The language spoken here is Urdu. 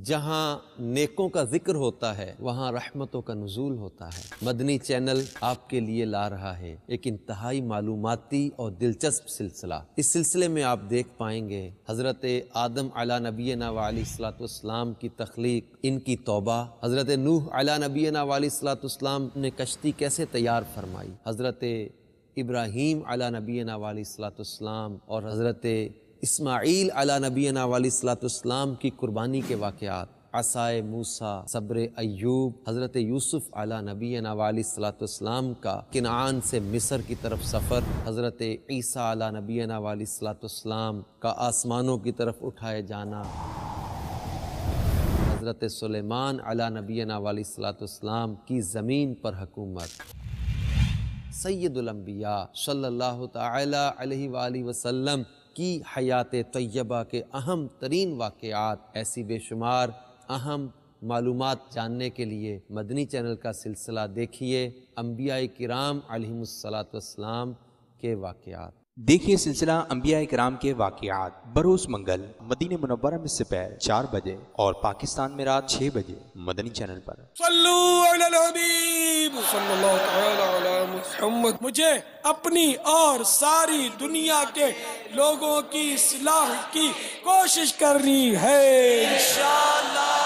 جہاں نیکوں کا ذکر ہوتا ہے وہاں رحمتوں کا نزول ہوتا ہے۔ مدنی چینل آپ کے لیے لا رہا ہے ایک انتہائی معلوماتی اور دلچسپ سلسلہ۔ اس سلسلے میں آپ دیکھ پائیں گے حضرت آدم علی نبینا و علیہ الصلوۃ والسلام کی تخلیق، ان کی توبہ، حضرت نوح علی نبینا و علیہ الصلوۃ والسلام نے کشتی کیسے تیار فرمائی، حضرت ابراہیم علی نبینا و علیہ الصلوۃ والسلام اور حضرت اسماعیل علی نبینا و علیہ الصلوۃ والسلام کی قربانی کے واقعات، عصائے موسیٰ، صبر ایوب، حضرت یوسف علی نبینا و علیہ الصلوۃ والسلام کا کنعان سے مصر کی طرف سفر، حضرت عیسیٰ علی نبینا و علیہ الصلوۃ والسلام کا آسمانوں کی طرف اٹھائے جانا، حضرت سلیمان علی نبینا و علیہ الصلوۃ والسلام کی زمین پر حکومت، سید الانبیاء صلی اللہ تعالی علیہ وآلہ وسلم کی حیات طیبہ کے اہم ترین واقعات، ایسی بے شمار اہم معلومات جاننے کے لیے مدنی چینل کا سلسلہ دیکھیے انبیاء کرام علیہم الصلاۃ والسلام کے واقعات۔ دیکھیے سلسلہ انبیاء کرام کے واقعات بروز منگل مدینہ منورہ میں سپہر 4 بجے اور پاکستان میں رات 6 بجے مدنی چینل پر۔ صلو علی الحبیب صلی اللہ تعالی علی محمد۔ مجھے اپنی اور ساری دنیا کے لوگوں کی اصلاح کی کوشش کرنی ہے انشاءاللہ۔